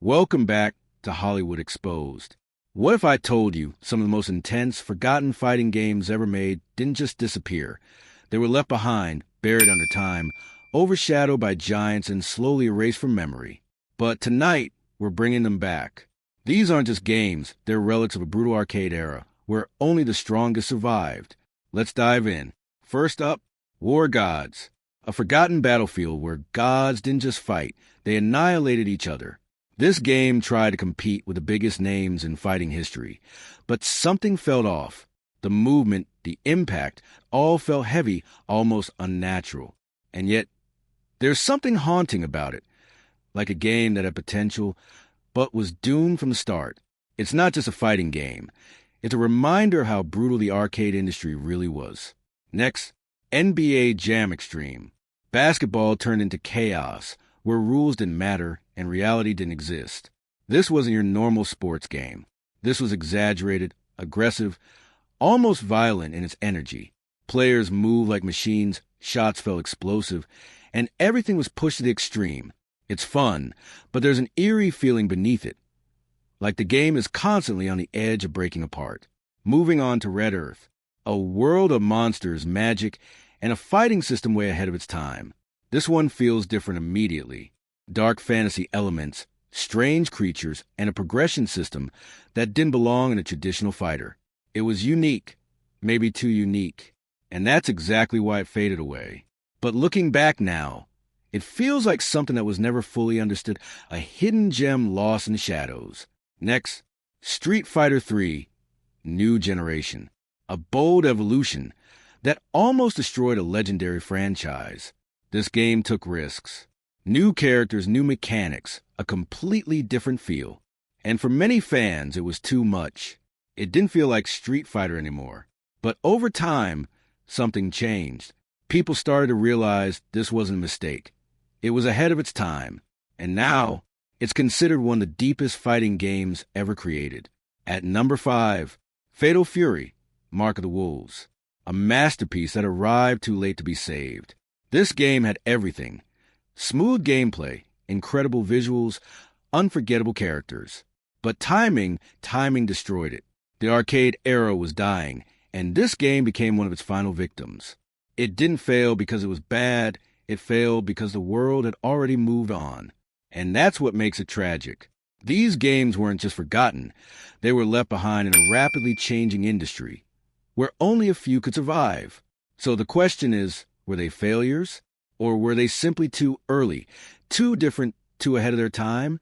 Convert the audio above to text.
Welcome back to Hollywood Exposed. What if I told you some of the most intense, forgotten fighting games ever made didn't just disappear? They were left behind, buried under time, overshadowed by giants and slowly erased from memory. But tonight, we're bringing them back. These aren't just games, they're relics of a brutal arcade era, where only the strongest survived. Let's dive in. First up, War Gods. A forgotten battlefield where gods didn't just fight, they annihilated each other. This game tried to compete with the biggest names in fighting history, but something felt off. The movement, the impact, all felt heavy, almost unnatural. And yet, there's something haunting about it, like a game that had potential, but was doomed from the start. It's not just a fighting game. It's a reminder of how brutal the arcade industry really was. Next, NBA Jam Extreme. Basketball turned into chaos, where rules didn't matter and reality didn't exist. This wasn't your normal sports game. This was exaggerated, aggressive, almost violent in its energy. Players moved like machines, shots felt explosive, and everything was pushed to the extreme. It's fun, but there's an eerie feeling beneath it, like the game is constantly on the edge of breaking apart. Moving on to Red Earth, a world of monsters, magic, and a fighting system way ahead of its time. This one feels different immediately. Dark fantasy elements, strange creatures, and a progression system that didn't belong in a traditional fighter. It was unique, maybe too unique, and that's exactly why it faded away. But looking back now, it feels like something that was never fully understood, a hidden gem lost in the shadows. Next, Street Fighter III, New Generation. A bold evolution that almost destroyed a legendary franchise. This game took risks. New characters, new mechanics, a completely different feel. And for many fans, it was too much. It didn't feel like Street Fighter anymore. But over time, something changed. People started to realize this wasn't a mistake. It was ahead of its time. And now, it's considered one of the deepest fighting games ever created. At number 5, Fatal Fury, Mark of the Wolves. A masterpiece that arrived too late to be saved. This game had everything. Smooth gameplay, incredible visuals, unforgettable characters. But timing destroyed it. The arcade era was dying, and this game became one of its final victims. It didn't fail because it was bad, it failed because the world had already moved on. And that's what makes it tragic. These games weren't just forgotten, they were left behind in a rapidly changing industry, where only a few could survive. So the question is, were they failures? Or were they simply too early, too different, too ahead of their time?